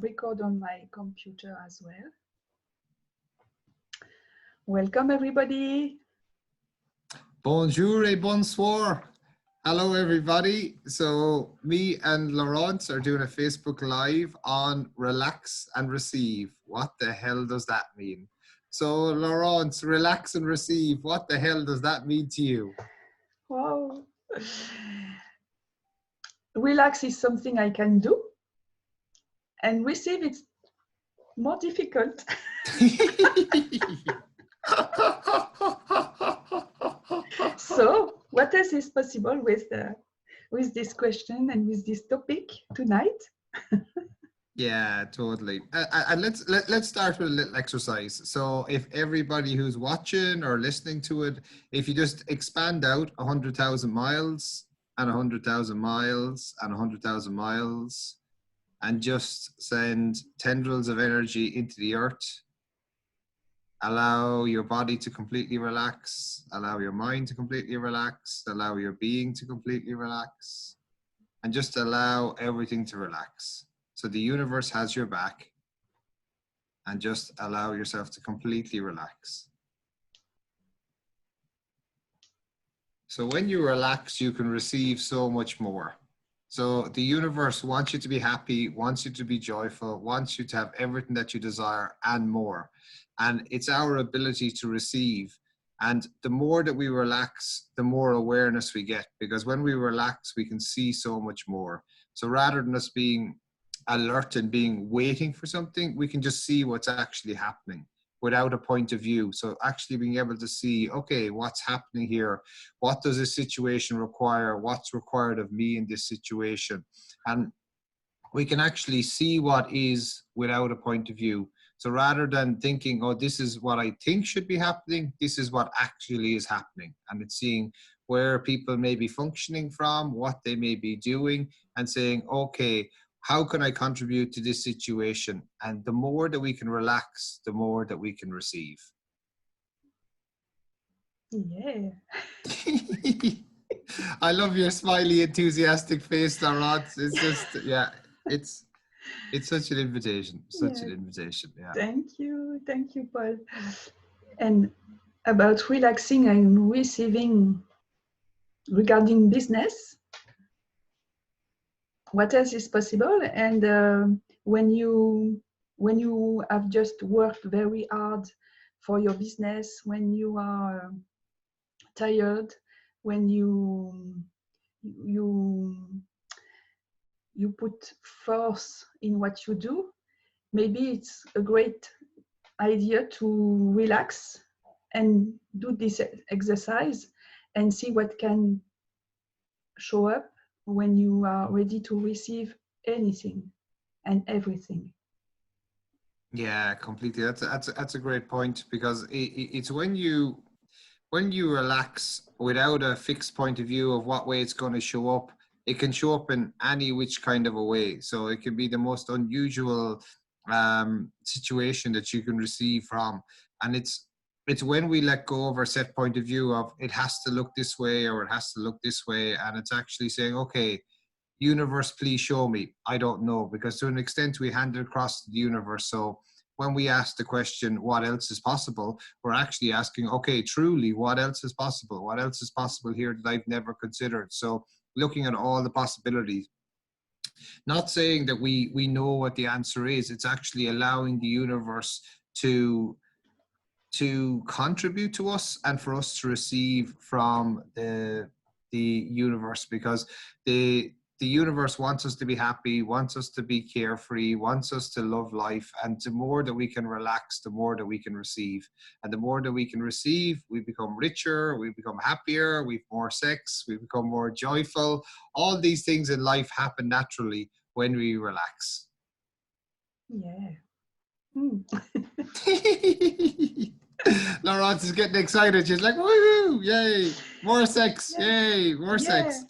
record on my computer as well. Welcome, everybody. Bonjour et bonsoir. Hello, everybody. So me and Laurence are doing a Facebook Live on Relax and Receive. What the hell does that mean? So Laurence, relax and receive. What the hell does that mean to you? Wow. Relax is something I can do, and receive it's more difficult. So, what else is possible with this question and with this topic tonight? Yeah, totally. And let's start with a little exercise. So if everybody who's watching or listening to it, if you just expand out 100,000 miles and 100,000 miles and 100,000 miles and just send tendrils of energy into the earth, allow your body to completely relax, allow your mind to completely relax, allow your being to completely relax, and just allow everything to relax. So the universe has your back, and just allow yourself to completely relax. So when you relax, you can receive so much more. So the universe wants you to be happy, wants you to be joyful, wants you to have everything that you desire and more. And it's our ability to receive. And the more that we relax, the more awareness we get, because when we relax, we can see so much more. So rather than us being alert and being waiting for something, we can just see what's actually happening without a point of view. So actually being able to see, okay, what's happening here? What does this situation require? What's required of me in this situation? And we can actually see what is without a point of view. So rather than thinking, oh, this is what I think should be happening, this is what actually is happening. And it's seeing where people may be functioning from, what they may be doing, and saying, okay, how can I contribute to this situation? And the more that we can relax, the more that we can receive. Yeah. I love your smiley, enthusiastic face, Laurence. It's just, yeah, it's such an invitation. Such an invitation. Yeah. Thank you, Paul. And about relaxing and receiving regarding business, what else is possible? And when you have just worked very hard for your business, when you are tired, when you put force in what you do, maybe it's a great idea to relax and do this exercise and see what can show up when you are ready to receive anything and everything. Yeah, completely. That's a great point, because it's when you relax without a fixed point of view of what way it's going to show up. It can show up in any which kind of a way. So it can be the most unusual situation that you can receive from, and it's when we let go of our set point of view of it has to look this way or it has to look this way, and it's actually saying, okay, universe, please show me. I don't know, because to an extent we hand it across to the universe. So when we ask the question, what else is possible, we're actually asking, okay, truly, what else is possible? What else is possible here that I've never considered? So looking at all the possibilities. Not saying that we know what the answer is. It's actually allowing the universe to contribute to us and for us to receive from the universe, because the universe wants us to be happy, wants us to be carefree, wants us to love life. And the more that we can relax, the more that we can receive. And the more that we can receive, we become richer, we become happier, we have more sex, we become more joyful. All these things in life happen naturally when we relax. Yeah. Laurence is getting excited. She's like, woohoo, yay, more sex, yay, more sex.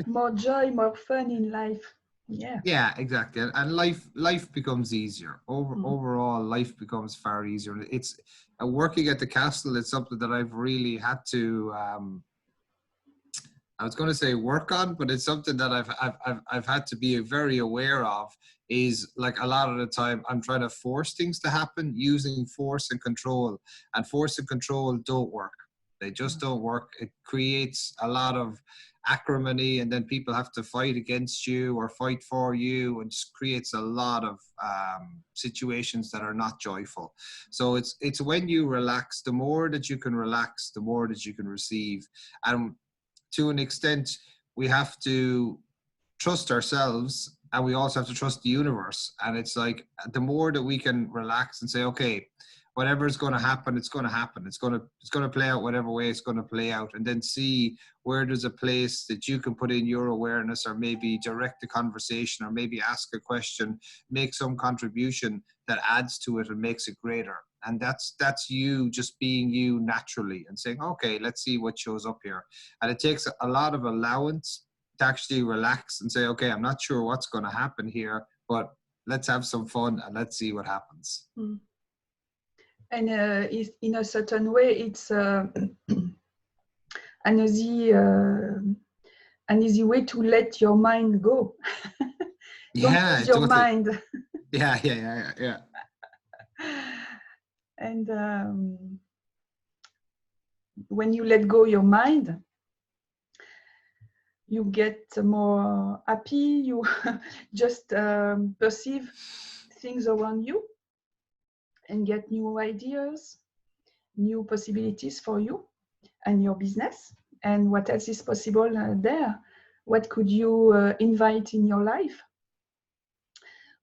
More joy, more fun in life. Yeah. Yeah, exactly. And life becomes easier. Overall, life becomes far easier. It's working at the castle. It's something that I've really had to I was going to say work on, but it's something that I've had to be very aware of. Is like a lot of the time I'm trying to force things to happen using force and control, and force and control don't work. They just don't work. It creates a lot of acrimony, and then people have to fight against you or fight for you, and just creates a lot of situations that are not joyful. So it's when you relax, the more that you can relax, the more that you can receive. And to an extent, we have to trust ourselves, and we also have to trust the universe. And it's like the more that we can relax and say, okay, whatever is going to happen, it's going to happen. It's going to play out whatever way it's going to play out, and then see where there's a place that you can put in your awareness, or maybe direct a conversation, or maybe ask a question, make some contribution that adds to it and makes it greater. And that's you just being you naturally and saying, okay, let's see what shows up here. And it takes a lot of allowance to actually relax and say, okay, I'm not sure what's going to happen here, but let's have some fun and let's see what happens. Mm. And in a certain way, it's an easy way to let your mind go. Don't Yeah, use your totally. mind. Yeah. And when you let go your mind, you get more happy. You just perceive things around you and get new ideas, new possibilities for you and your business. And what else is possible there? What could you invite in your life?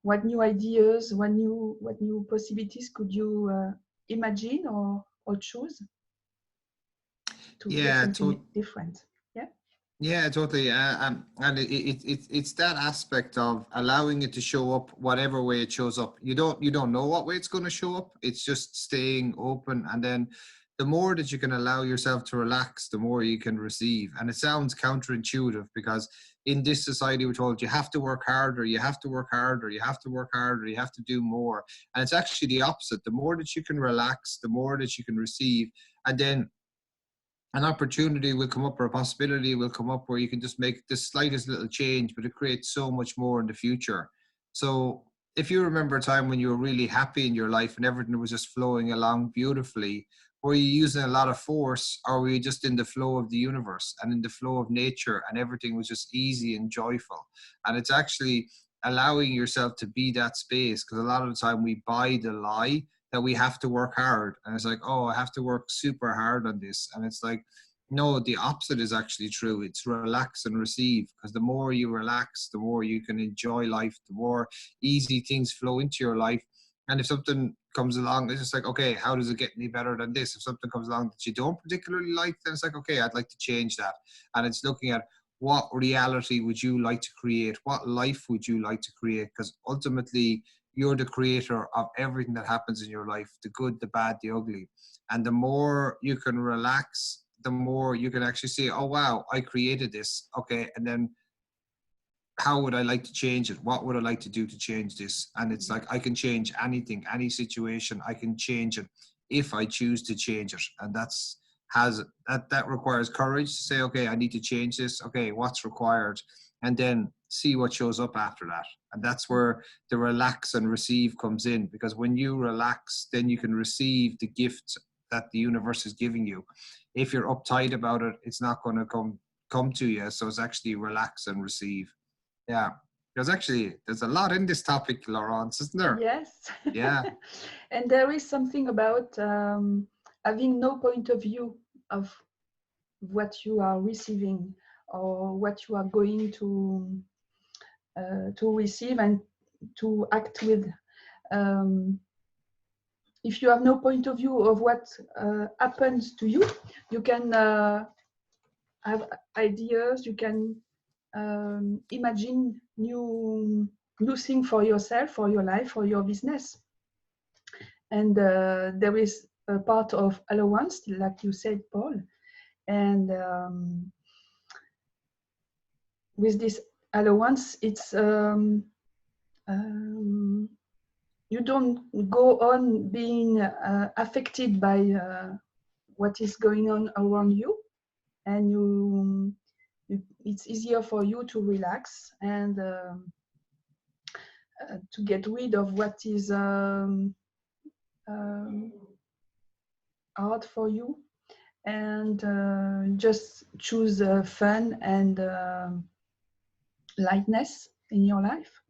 What new ideas, what new possibilities could you imagine or choose to do something different? Yeah, totally. And it's that aspect of allowing it to show up whatever way it shows up. You don't know what way it's going to show up. It's just staying open, and then the more that you can allow yourself to relax, the more you can receive. And it sounds counterintuitive, because in this society we're told you have to work harder, you have to work harder, you have to work harder, you have to do more. And it's actually the opposite. The more that you can relax, the more that you can receive. And then an opportunity will come up, or a possibility will come up, where you can just make the slightest little change, but it creates so much more in the future. So if you remember a time when you were really happy in your life and everything was just flowing along beautifully, were you using a lot of force, or were you just in the flow of the universe and in the flow of nature, and everything was just easy and joyful? And it's actually allowing yourself to be that space, because a lot of the time we buy the lie that we have to work hard, and it's like, oh, I have to work super hard on this. And it's like, no, the opposite is actually true. It's relax and receive, because the more you relax, the more you can enjoy life, the more easy things flow into your life. And if something comes along, it's just like, okay, how does it get any better than this? If something comes along that you don't particularly like, then it's like, okay, I'd like to change that. And it's looking at, what reality would you like to create? What life would you like to create? Because ultimately, you're the creator of everything that happens in your life, the good, the bad, the ugly. And the more you can relax, the more you can actually say, oh, wow, I created this. Okay. And then how would I like to change it? What would I like to do to change this? And it's like, I can change anything, any situation. I can change it if I choose to change it. And that requires courage to say, okay, I need to change this. Okay, what's required? And then see what shows up after that. And that's where the relax and receive comes in, because when you relax, then you can receive the gift that the universe is giving you. If you're uptight about it, it's not going to come to you. So it's actually relax and receive. Yeah. There's a lot in this topic, Laurence, isn't there? Yes. Yeah. And there is something about having no point of view of what you are receiving or what you are going to receive and to act with. If you have no point of view of what happens to you, you can have ideas, you can imagine new things for yourself, for your life, for your business. And there is a part of allowance, like you said, Paul. And with this allowance, it's you don't go on being affected by what is going on around you, and it's easier for you to relax and to get rid of what is um, hard for you, and just choose fun and lightness in your life.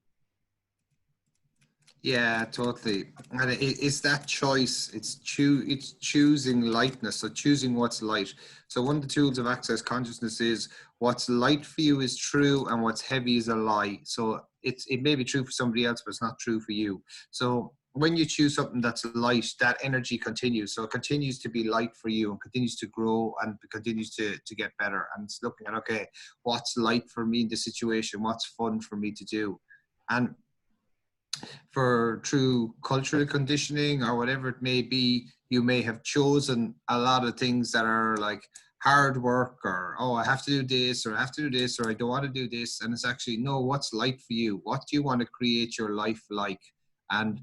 Yeah, totally. And it's that choice. It's choosing lightness. So choosing what's light. So one of the tools of access consciousness is what's light for you is true and what's heavy is a lie. So it may be true for somebody else, but it's not true for you. So when you choose something that's light, that energy continues. So it continues to be light for you and continues to grow and continues to get better. And it's looking at, okay, what's light for me in the situation? What's fun for me to do? And for through cultural conditioning or whatever it may be, you may have chosen a lot of things that are like hard work, or oh, I have to do this, or I have to do this, or I don't want to do this. And it's actually, no, what's light for you? What do you want to create your life like? And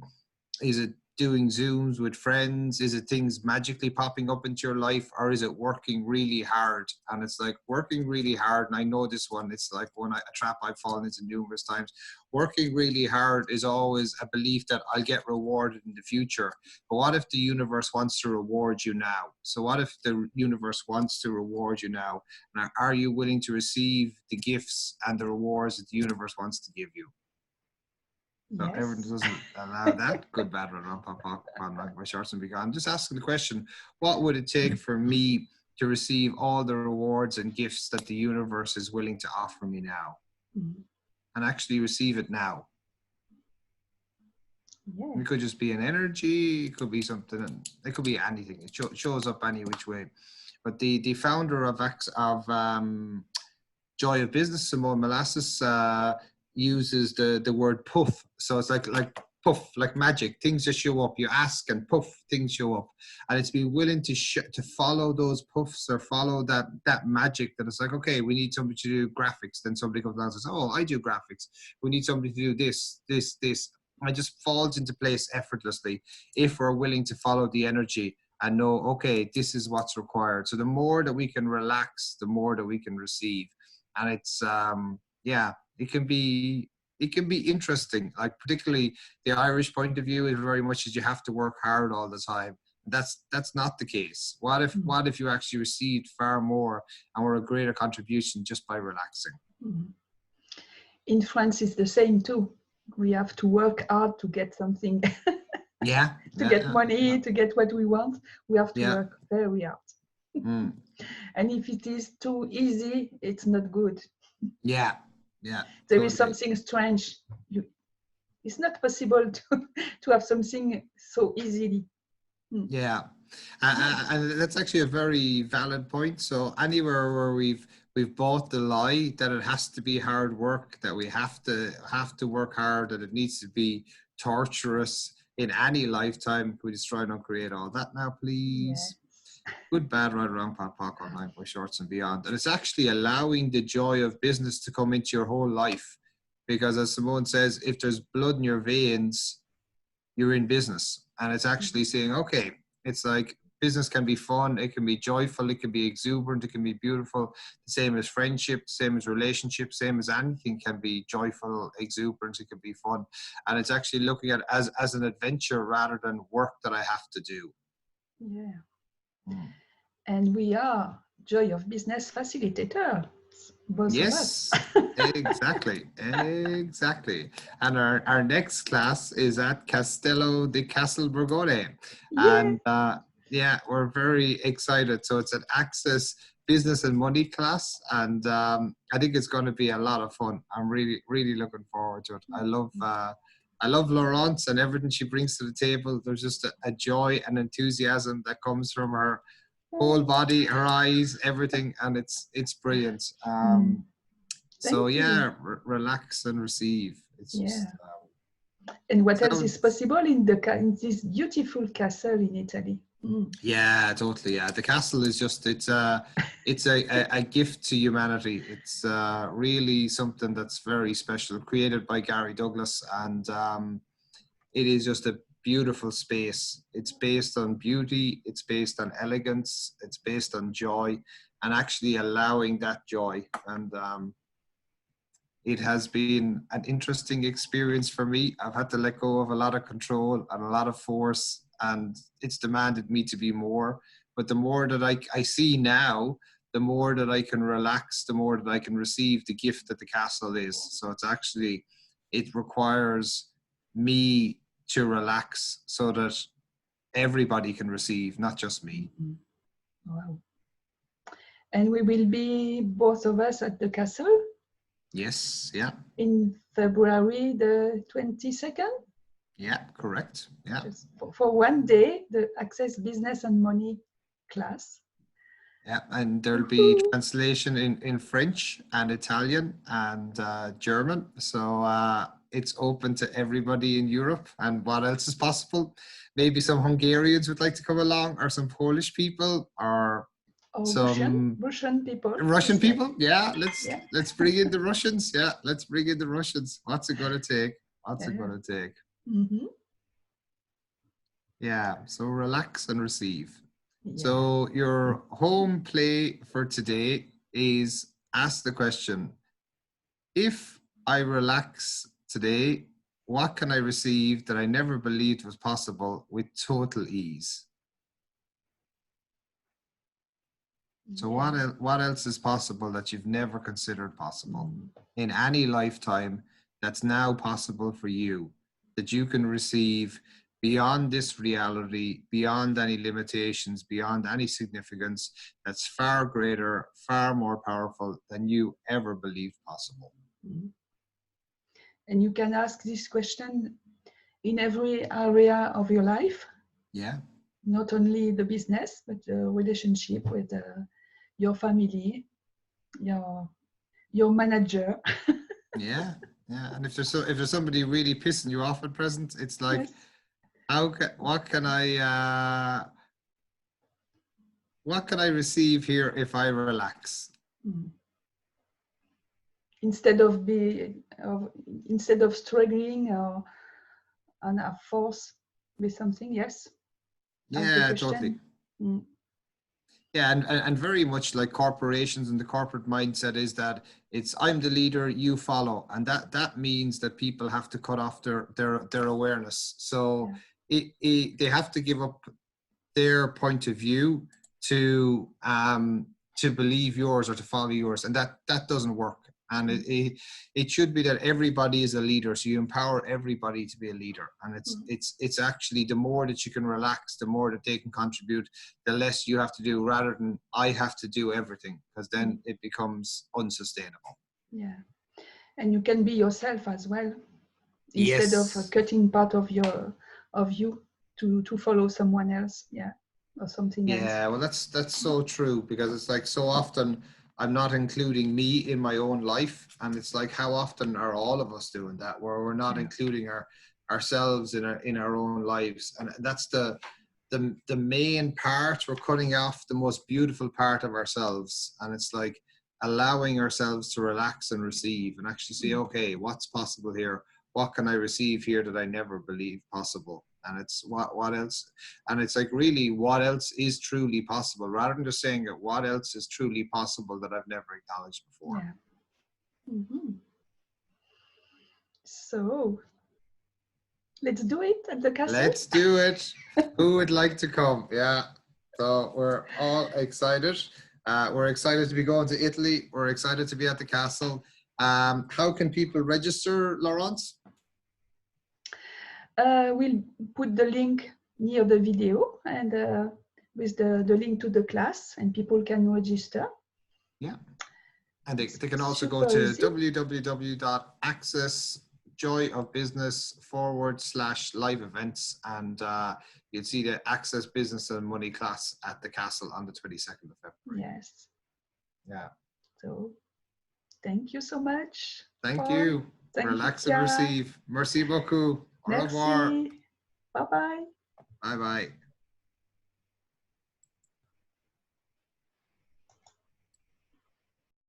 is it doing Zooms with friends? Is it things magically popping up into your life? Or is it working really hard? And it's like working really hard. And I know this one, it's like a trap I've fallen into numerous times. Working really hard is always a belief that I'll get rewarded in the future. But what if the universe wants to reward you now? So what if the universe wants to reward you now? Now, are you willing to receive the gifts and the rewards that the universe wants to give you? So Yes. everyone doesn't allow that. Good, bad, or wrong, pop, pop, my shorts and be gone. Just asking the question, what would it take for me to receive all the rewards and gifts that the universe is willing to offer me now? Mm-hmm. And actually receive it now. Yeah. It could just be an energy, it could be something, it could be anything. It shows up any which way. But the founder of Joy of Business, Simone Molasses, uses the word puff. So it's like puff, like magic. Things just show up. You ask and puff, things show up. And it's being willing to follow those puffs or follow that magic. That it's like, okay, we need somebody to do graphics. Then somebody comes along and says, oh, I do graphics. We need somebody to do this. And it just falls into place effortlessly if we're willing to follow the energy and know, okay, this is what's required. So the more that we can relax, the more that we can receive. And it's it can be interesting. Like particularly the Irish point of view is very much as you have to work hard all the time. That's not the case. What if you actually received far more and were a greater contribution just by relaxing? Mm-hmm. In France, it's the same too. We have to work hard to get something. To get money, to get what we want. We have to work very hard. Mm. And if it is too easy, it's not good. Yeah. There totally. Is something strange. It's not possible to have something so easily. Yeah, and that's actually a very valid point. So anywhere where we've bought the lie that it has to be hard work, that we have to work hard, that it needs to be torturous in any lifetime, can we just try and uncreate all that now, please? Yes. Good, bad, right, wrong, pot, pock, online, boy shorts and beyond. And it's actually allowing the joy of business to come into your whole life. Because as Simone says, if there's blood in your veins, you're in business. And it's actually saying, okay, it's like business can be fun, it can be joyful, it can be exuberant, it can be beautiful. The same as friendship, same as relationships, same as anything can be joyful, exuberant, it can be fun. And it's actually looking at it as an adventure rather than work that I have to do. Yeah. And we are Joy of Business facilitator. Both yes, of us. exactly. And our next class is at Castello di Castelborgone. Yeah. And we're very excited. So it's an Access Business and Money class, and I think it's going to be a lot of fun. I'm really, really looking forward to it. I love Laurence and everything she brings to the table. There's just a joy and enthusiasm that comes from her whole body, her eyes, everything, and it's brilliant. So yeah, relax and receive. It's just. And what else is possible in this beautiful castle in Italy? Yeah, totally. Yeah, the castle is just it's a gift to humanity. It's really something that's very special, created by Gary Douglas, and it is just a beautiful space. It's based on beauty, it's based on elegance, it's based on joy, and actually allowing that joy. And it has been an interesting experience for me. I've had to let go of a lot of control and a lot of force, and it's demanded me to be more. But the more that I see now, the more that I can relax, the more that I can receive the gift that the castle is. So it's actually, it requires me to relax so that everybody can receive, not just me. Wow. And we will be, both of us, at the castle Yes, yeah. in February the 22nd. Yeah, correct. Yeah. Just for one day, the Access Business and Money class. Yeah, and there'll be translation in French and Italian and German. So it's open to everybody in Europe. And what else is possible? Maybe some Hungarians would like to come along, or some Polish people, or some Russian people. Russian people. Yeah, Yeah. let's bring in the Russians. Yeah, let's bring in the Russians. What's it going to take? What's it Yeah. going to take? Mm-hmm. Yeah, so relax and receive. Yeah. So your home play for today is ask the question, if I relax today, what can I receive that I never believed was possible with total ease? So what else is possible that you've never considered possible in any lifetime that's now possible for you, that you can receive beyond this reality, beyond any limitations, beyond any significance, that's far greater, far more powerful than you ever believed possible? And you can ask this question in every area of your life. Yeah. Not only the business, but the relationship with your family, your manager. Yeah, yeah. And if there's somebody really pissing you off at present, it's like, Yes. what can I receive here if I relax? Instead of struggling or on a force with something, yes. Yeah, totally. Yeah, and very much like corporations and the corporate mindset is that it's I'm the leader, you follow, and that means that people have to cut off their awareness. So they have to give up their point of view to believe yours or to follow yours, and that doesn't work. And it should be that everybody is a leader, so you empower everybody to be a leader. And it's actually, the more that you can relax, the more that they can contribute, the less you have to do, rather than I have to do everything, because then it becomes unsustainable. Yeah, and you can be yourself as well, instead of cutting part of you to follow someone else. Yeah. Or something else. Yeah, well, that's so true, because it's like, so often I'm not including me in my own life, and it's like, how often are all of us doing that, where we're not including ourselves in our own lives? And that's the main part. We're cutting off the most beautiful part of ourselves, and it's like allowing ourselves to relax and receive, and actually say, okay, what's possible here? What can I receive here that I never believed possible? And it's what else? And it's like, really, what else is truly possible, rather than just saying it, what else is truly possible that I've never acknowledged before? Yeah. So let's do it at the castle. Let's do it. Who would like to come? Yeah. So we're all excited. We're excited to be going to Italy. We're excited to be at the castle. How can people register, Laurence? We'll put the link near the video, and with the link to the class, and people can register. Yeah. And they can also go to www.accessjoyofbusiness.com/live events, and you'll see the Access Business and Money class at the castle on the 22nd of February. Yes. Yeah. So thank you so much. Thank you. Relax and receive. Merci beaucoup. Au revoir. Merci. Bye-bye. Bye-bye.